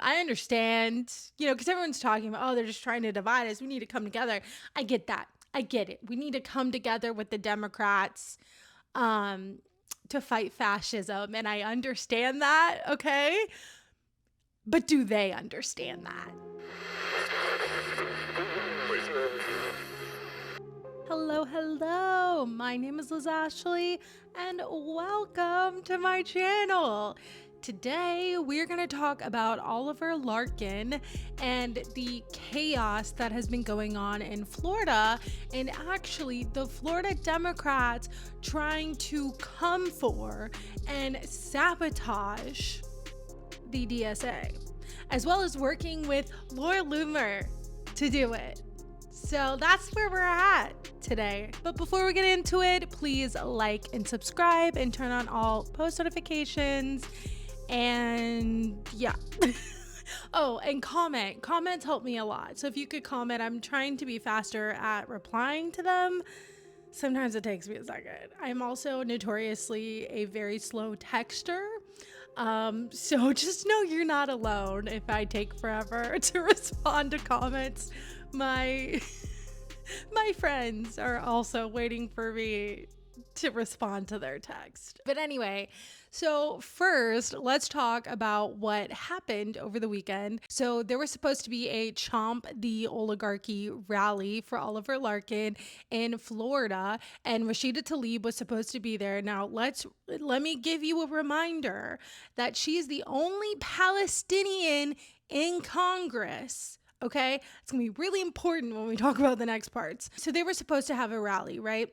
I understand, because everyone's talking about, oh, they're just trying to divide us. We need to come together. I get that. I get it. We need to come together with the Democrats to fight fascism. And I understand that, okay? But do they understand that? Hello. My name is Ashlee, and welcome to my channel. Today, we're going to talk about Oliver Larkin and the chaos that has been going on in Florida, and actually the Florida Democrats trying to come for and sabotage the DSA, as well as working with Loomer to do it. So that's where we're at today. But before we get into it, please like and subscribe and turn on all post notifications. And yeah. Oh, and comment. Comments help me a lot. So if you could comment, I'm trying to be faster at replying to them. Sometimes it takes me a second. I'm also notoriously a very slow texter. So just know you're not alone if I take forever to respond to comments. My friends are also waiting for me to respond to their text. But anyway, so first, let's talk about what happened over the weekend. So there was supposed to be a Chomp the Oligarchy rally for Oliver Larkin in Florida, and Rashida Tlaib was supposed to be there. Now, let me give you a reminder that she's the only Palestinian in Congress. Okay, it's gonna be really important when we talk about the next parts. So they were supposed to have a rally, right?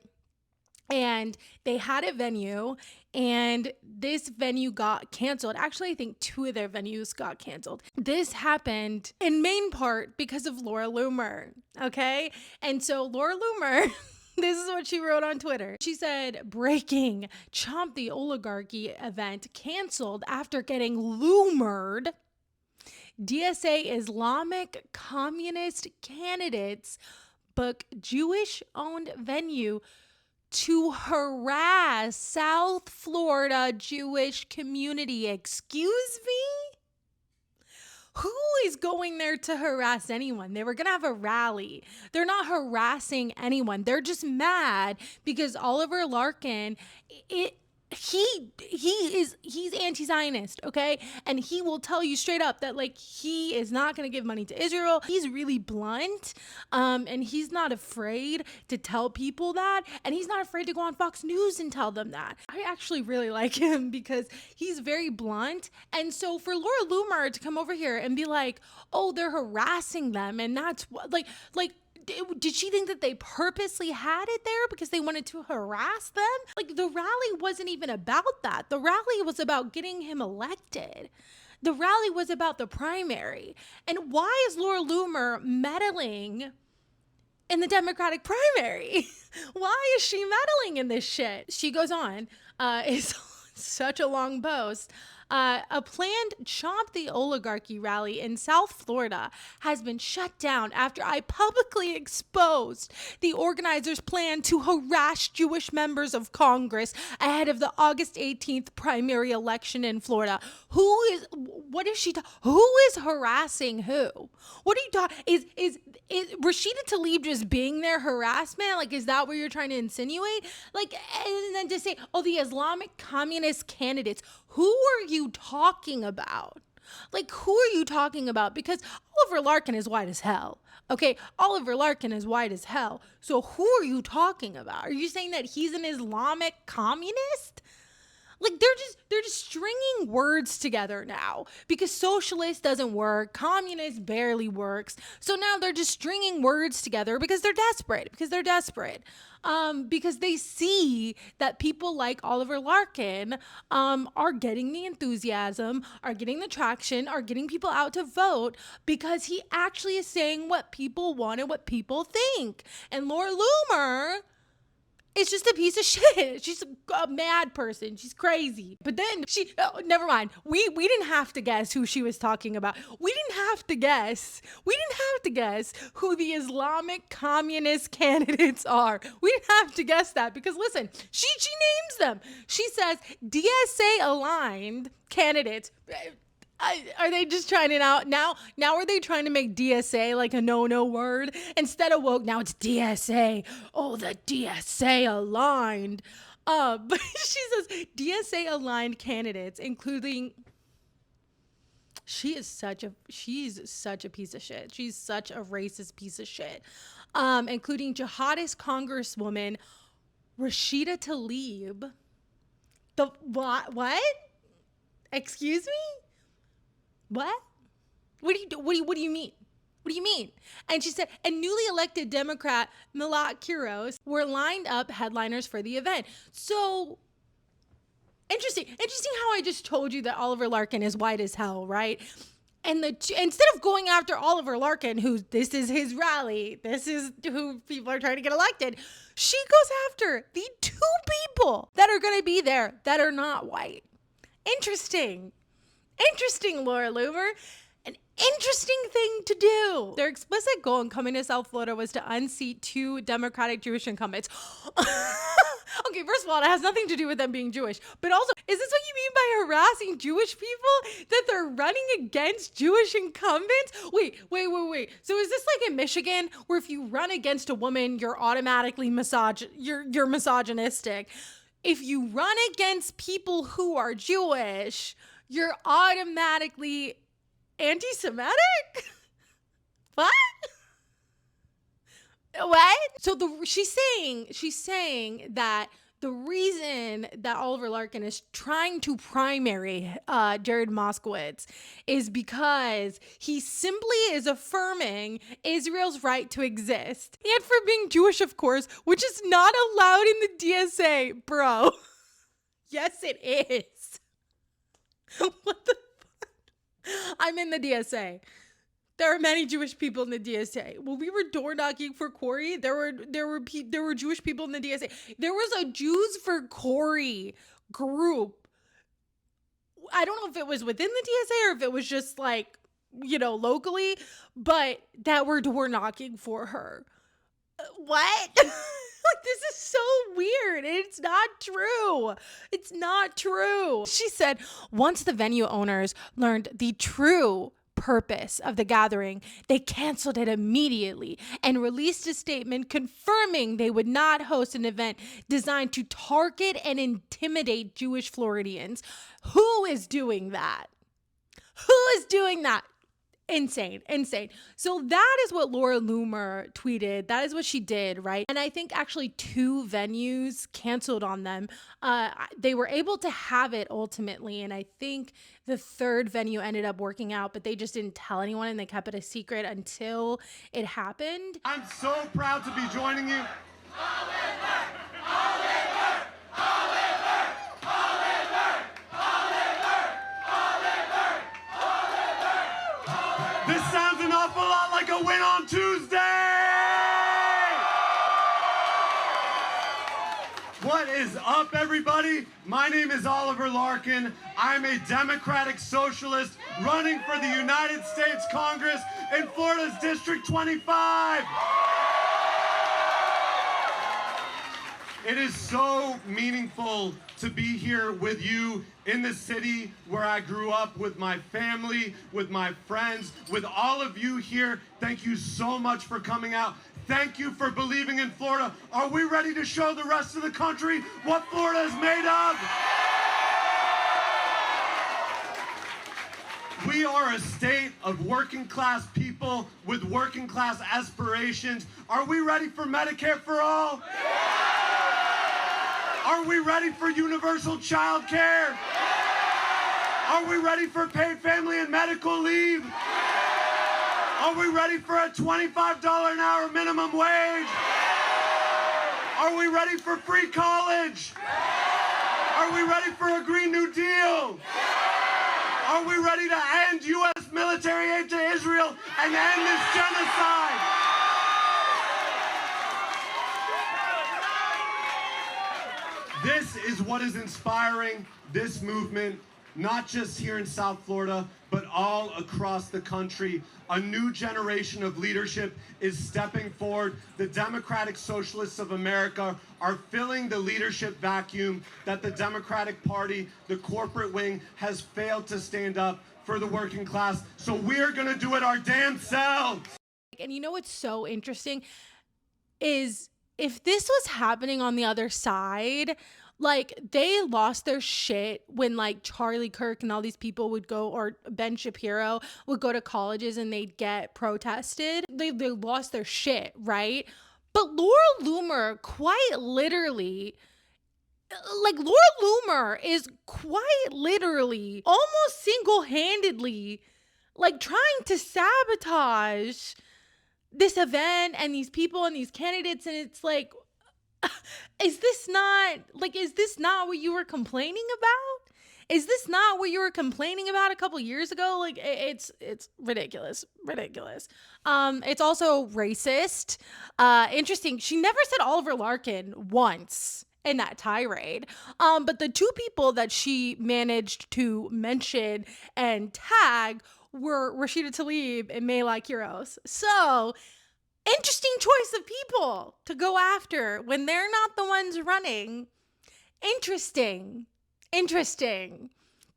And they had a venue, and this venue got canceled. Actually, I think 2 of their venues got canceled. This happened in main part because of Laura Loomer, okay? And so Laura Loomer, this is what she wrote on Twitter. She said, breaking, Chomp the Oligarchy event canceled after getting loomered. DSA Islamic communist candidates book Jewish-owned venue to harass South Florida Jewish community. Excuse me? Who is going there to harass anyone? They were going to have a rally. They're not harassing anyone. They're just mad because Oliver Larkin, he's anti-Zionist, okay? And he will tell you straight up that he is not going to give money to Israel. He's really blunt, and he's not afraid to tell people that, and he's not afraid to go on Fox News and tell them that. I actually really like him because he's very blunt. And so for Laura Loomer to come over here and be like, oh, they're harassing them, and that's what did she think that they purposely had it there because they wanted to harass them? The rally wasn't even about that. The rally was about getting him elected. The rally was about the primary. And why is Laura Loomer meddling in the Democratic primary? Why is she meddling in this shit? She goes on, it's such a long post. A planned Chomp the Oligarchy rally in South Florida has been shut down after I publicly exposed the organizers' plan to harass Jewish members of Congress ahead of the August 18th primary election in Florida. Who is harassing who? What are you talking? Is Rashida Tlaib just being there harassment? Is that what you're trying to insinuate? And then to say, oh, the Islamic communist candidates. Who are you talking about? Who are you talking about? Because Oliver Larkin is white as hell. Okay, Oliver Larkin is white as hell. So who are you talking about? Are you saying that he's an Islamic communist? They're just stringing words together now because socialist doesn't work, communist barely works. So now they're just stringing words together because they're desperate. Because they see that people like Oliver Larkin are getting the enthusiasm, are getting the traction, are getting people out to vote because he actually is saying what people want and what people think. And Laura Loomer is just a piece of shit. She's a mad person. She's crazy. But then never mind. We didn't have to guess who she was talking about. We didn't have to guess who the Islamic communist candidates are. We didn't have to guess that because listen, she names them. She says DSA aligned candidates. Are they just trying it out now? Now are they trying to make DSA like a no word instead of woke? Now it's DSA. Oh, the DSA aligned. But she says DSA aligned candidates, including. She's such a piece of shit. She's such a racist piece of shit. Including jihadist Congresswoman Rashida Tlaib. The what? Excuse me? What? What do you mean? What do you mean? And she said, and newly elected Democrat Milot Quiros were lined up headliners for the event. So interesting how I just told you that Oliver Larkin is white as hell, right? And instead of going after Oliver Larkin, who this is his rally, this is who people are trying to get elected, she goes after the two people that are going to be there that are not white. Interesting, Laura Loomer. An interesting thing to do. Their explicit goal in coming to South Florida was to unseat 2 Democratic Jewish incumbents. Okay, first of all, it has nothing to do with them being Jewish. But also, is this what you mean by harassing Jewish people? That they're running against Jewish incumbents? Wait. So is this like in Michigan, where if you run against a woman, you're automatically you're misogynistic? If you run against people who are Jewish, you're automatically anti-Semitic? What? So she's saying that the reason that Oliver Larkin is trying to primary Jared Moskowitz is because he simply is affirming Israel's right to exist. And for being Jewish, of course, which is not allowed in the DSA, bro. Yes, it is. What the fuck? I'm in the DSA. There are many Jewish people in the DSA. When we were door knocking for Corey, there were Jewish people in the DSA. There was a Jews for Corey group. I don't know if it was within the DSA or if it was just like, locally, but that were door knocking for her. What? Like, this is so weird. It's not true. It's not true. She said once the venue owners learned the true purpose of the gathering, they canceled it immediately and released a statement confirming they would not host an event designed to target and intimidate Jewish Floridians. Who is doing that? Insane. So that is what Laura Loomer tweeted. That is what she did, right? And I think actually 2 venues canceled on them. They were able to have it ultimately, and I think the 3rd venue ended up working out, but they just didn't tell anyone and they kept it a secret until it happened. I'm so proud to be joining you. This sounds an awful lot like a win on Tuesday! What is up, everybody? My name is Oliver Larkin. I'm a Democratic Socialist running for the United States Congress in Florida's District 25. It is so meaningful to be here with you in the city where I grew up, with my family, with my friends, with all of you here. Thank you so much for coming out. Thank you for believing in Florida. Are we ready to show the rest of the country what Florida is made of? We are a state of working class people with working class aspirations. Are we ready for Medicare for all? Are we ready for universal child care? Are we ready for paid family and medical leave? Are we ready for a $25 an hour minimum wage? Are we ready for free college? Are we ready for a Green New Deal? Are we ready to end U.S. military aid to Israel and end this genocide? This is what is inspiring this movement, not just here in South Florida, but all across the country. A new generation of leadership is stepping forward. The Democratic Socialists of America are filling the leadership vacuum that the Democratic Party, the corporate wing, has failed to stand up for the working class. So we're going to do it our damn selves. And you know what's so interesting is if this was happening on the other side, like they lost their shit when like Charlie Kirk and all these people would go, or Ben Shapiro would go to colleges and they'd get protested. They lost their shit, right? But Laura Loomer quite literally, like Laura Loomer is quite literally almost single-handedly like trying to sabotage this event and these people and these candidates. And it's like, is this not what you were complaining about? Is this not what you were complaining about a couple years ago? Like it's ridiculous. It's also racist. Interesting. She never said Oliver Larkin once in that tirade. But the two people that she managed to mention and tag were Rashida Tlaib and Maylai Quiros. So interesting choice of people to go after when they're not the ones running. Interesting,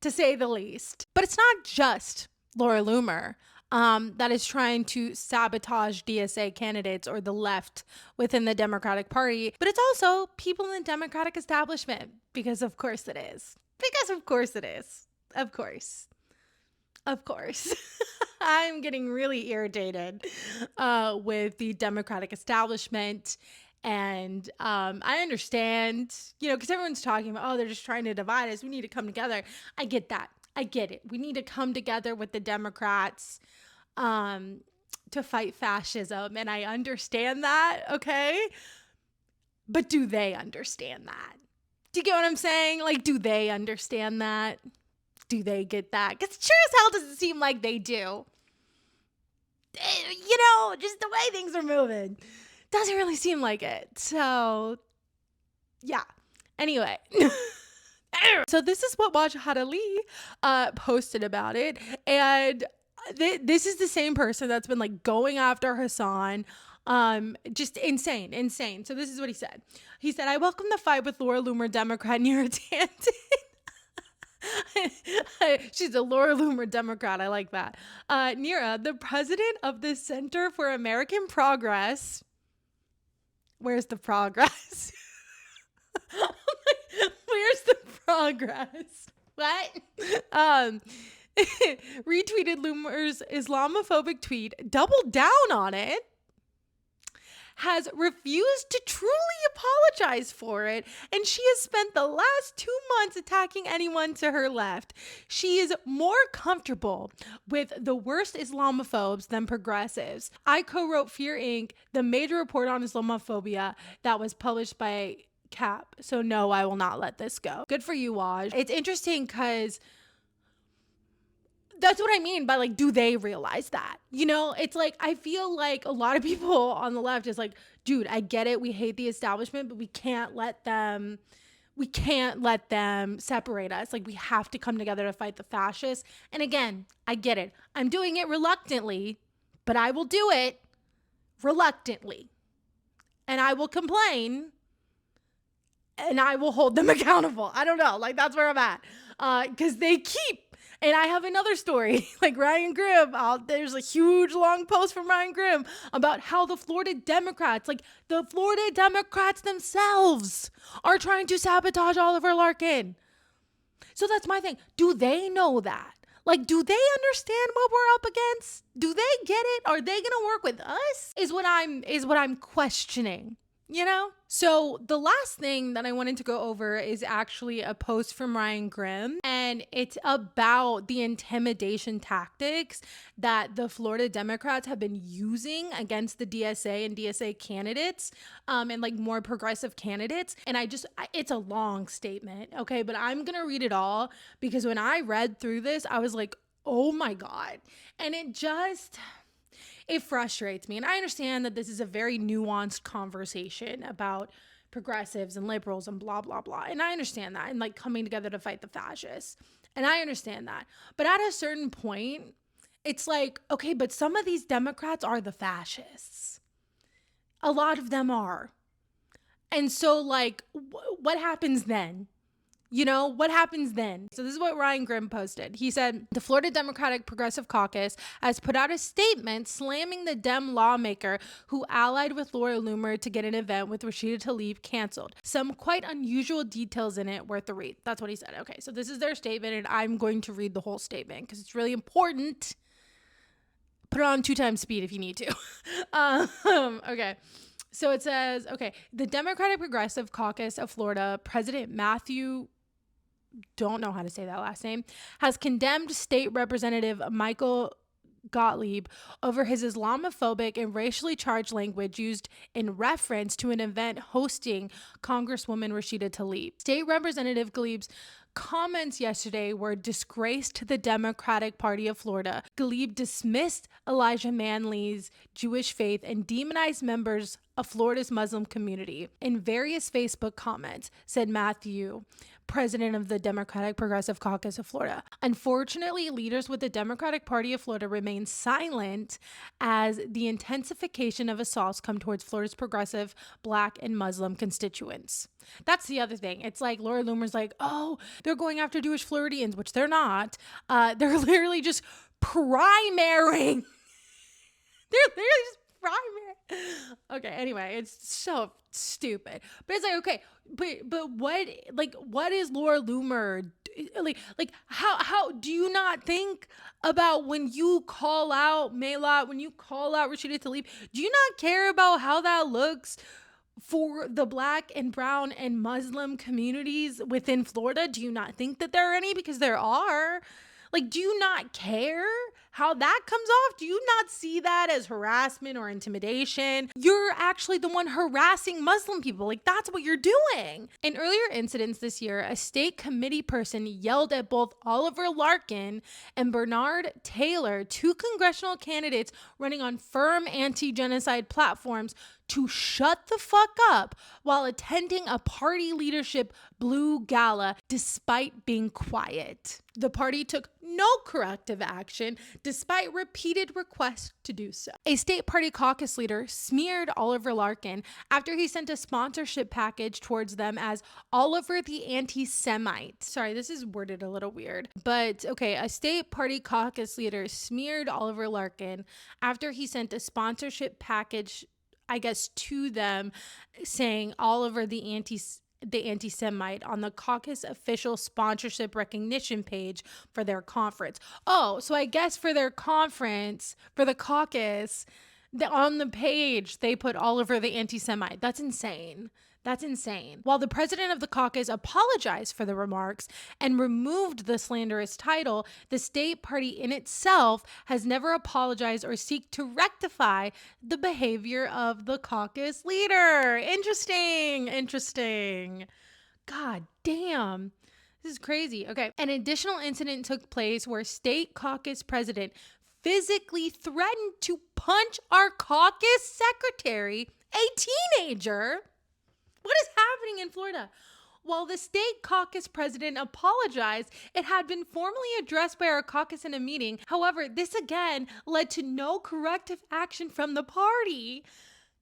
to say the least. But it's not just Laura Loomer that is trying to sabotage DSA candidates or the left within the Democratic Party, but it's also people in the Democratic establishment, because of course it is. Of course. I'm getting really irritated with the Democratic establishment. And I understand, because everyone's talking about, they're just trying to divide us. We need to come together. I get that. I get it. We need to come together with the Democrats to fight fascism. And I understand that, okay? But do they understand that? Do you get what I'm saying? Like, do they understand that? Do they get that? Because sure as hell doesn't seem like they do. Just the way things are moving. Doesn't really seem like it. So, yeah. Anyway. So this is what Ashlee posted about it. And this is the same person that's been like going after Hassan. Just insane. So this is what he said. He said, I welcome the fight with Laura Loomer, Democrat, Neera Tanden. She's a Laura Loomer Democrat. I like that. Neera, the president of the Center for American Progress. Where's the progress? Where's the progress? What? Retweeted Loomer's Islamophobic tweet, doubled down on it, has refused to truly apologize for it, and she has spent the last 2 months attacking anyone to her left. She is more comfortable with the worst Islamophobes than progressives. I co-wrote Fear Inc., the major report on Islamophobia that was published by CAP. So no, I will not let this go. Good for you, Waj. It's interesting because that's what I mean by like, do they realize that? It's like, I feel like a lot of people on the left is like, dude, I get it. We hate the establishment, but we can't let them separate us. Like, we have to come together to fight the fascists. And again, I get it. I'm doing it reluctantly, but I will do it reluctantly. And I will complain and I will hold them accountable. I don't know. Like, that's where I'm at. Because they keep. And I have another story, like Ryan Grimm. There's a huge long post from Ryan Grimm about how the Florida Democrats themselves are trying to sabotage Oliver Larkin. So that's my thing. Do they know that? Like, do they understand what we're up against? Do they get it? Are they going to work with us? Is what I'm questioning. So the last thing that I wanted to go over is actually a post from Ryan Grimm, and it's about the intimidation tactics that the Florida Democrats have been using against the DSA and DSA candidates, and like more progressive candidates. And it's a long statement, okay, but I'm gonna read it all because when I read through this, I was like, oh my God. And it frustrates me. And I understand that this is a very nuanced conversation about progressives and liberals and blah, blah, blah. And I understand that. And like coming together to fight the fascists. And I understand that. But at a certain point, it's like, okay, but some of these Democrats are the fascists. A lot of them are. And so like, what happens then? You know, what happens then? So this is what Ryan Grimm posted. He said, the Florida Democratic Progressive Caucus has put out a statement slamming the Dem lawmaker who allied with Laura Loomer to get an event with Rashida Tlaib canceled. Some quite unusual details in it worth a read. That's what he said. Okay, so this is their statement, and I'm going to read the whole statement because it's really important. Put it on 2 times speed if you need to. Okay. So it says, okay, the Democratic Progressive Caucus of Florida, President Matthew, don't know how to say that last name, has condemned State Representative Michael Gottlieb over his Islamophobic and racially charged language used in reference to an event hosting Congresswoman Rashida Tlaib. State Representative Gottlieb's comments yesterday were a disgrace to the Democratic Party of Florida. Gottlieb dismissed Elijah Manley's Jewish faith and demonized members of Florida's Muslim community. In various Facebook comments, said Matthew, president of the Democratic Progressive Caucus of Florida. Unfortunately, leaders with the Democratic Party of Florida remain silent as the intensification of assaults come towards Florida's progressive Black and Muslim constituents. That's the other thing. It's like Laura Loomer's like, oh, they're going after Jewish Floridians, which they're not. They're literally just primarying. They're literally just primary. Okay, anyway, it's so stupid. But it's like, okay, but what is Laura Loomer like how do you not think about when you call out Melot, when you call out Rashida Tlaib, do you not care about how that looks for the Black and brown and Muslim communities within Florida? Do you not think that there are any? Because there are. Like, do you not care how that comes off? Do you not see that as harassment or intimidation? You're actually the one harassing Muslim people. Like, that's what you're doing. In earlier incidents this year, a state committee person yelled at both Oliver Larkin and Bernard Taylor, 2 congressional candidates running on firm anti-genocide platforms, to shut the fuck up while attending a party leadership blue gala despite being quiet. The party took no corrective action despite repeated requests to do so. A state party caucus leader smeared Oliver Larkin after he sent a sponsorship package towards them as Oliver the anti-Semite. Sorry, this is worded a little weird, but okay, a state party caucus leader smeared Oliver Larkin after he sent a sponsorship package, I guess, to them saying Oliver the anti-Semite on the caucus official sponsorship recognition page for their conference. Oh, so I guess for their conference, for the caucus, on the page, they put Oliver the anti-Semite. That's insane. That's insane. While the president of the caucus apologized for the remarks and removed the slanderous title, the state party in itself has never apologized or seek to rectify the behavior of the caucus leader. Interesting. God damn. This is crazy. Okay. An additional incident took place where state caucus president physically threatened to punch our caucus secretary, a teenager. What is happening in Florida? While the state caucus president apologized, it had been formally addressed by our caucus in a meeting. However, this again led to no corrective action from the party.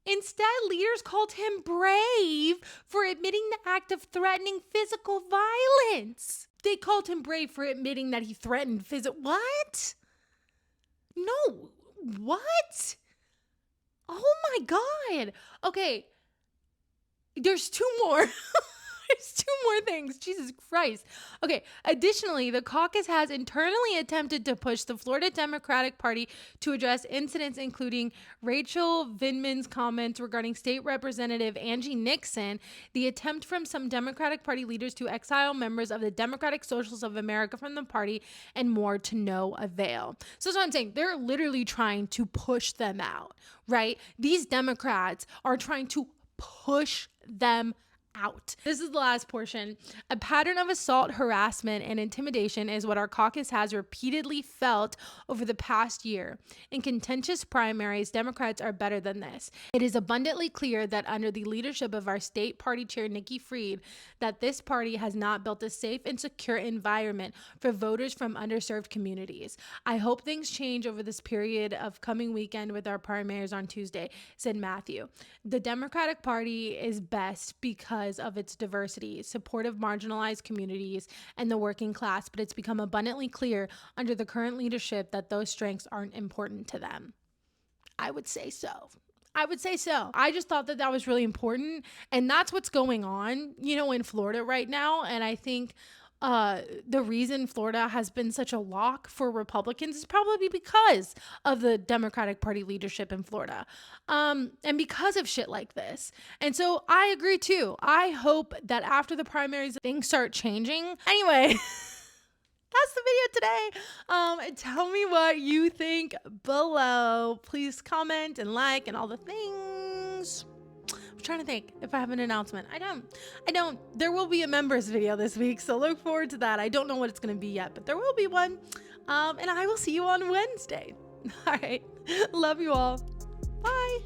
Instead, leaders called him brave for admitting the act of threatening physical violence. They called him brave for admitting that he threatened What? No. What? Oh my God. Okay. There's 2 more. There's 2 more things. Jesus Christ. Okay. Additionally, the caucus has internally attempted to push the Florida Democratic Party to address incidents including Rachel Vindman's comments regarding State Representative Angie Nixon, the attempt from some Democratic Party leaders to exile members of the Democratic Socialists of America from the party, and more to no avail. So that's what I'm saying. They're literally trying to push them out, right? These Democrats are trying to push them out. This is the last portion. A pattern of assault, harassment, and intimidation is what our caucus has repeatedly felt over the past year. In contentious primaries, Democrats are better than this. It is abundantly clear that under the leadership of our state party chair, Nikki Fried, that this party has not built a safe and secure environment for voters from underserved communities. I hope things change over this period of coming weekend with our primaries on Tuesday, said Matthew. The Democratic Party is best because because of its diversity, supportive marginalized communities, and the working class, but it's become abundantly clear under the current leadership that those strengths aren't important to them. I would say so. I just thought that was really important. And that's what's going on, in Florida right now. And I think the reason Florida has been such a lock for Republicans is probably because of the Democratic Party leadership in Florida, and because of shit like this. And so I agree too. I hope that after the primaries, things start changing. Anyway, that's the video today. Tell me what you think below. Please comment and like and all the things. I'm trying to think if I have an announcement. I don't. There will be a members video this week, so look forward to that. I don't know what it's going to be yet, but there will be one. And I will see you on Wednesday. All right. Love you all. Bye.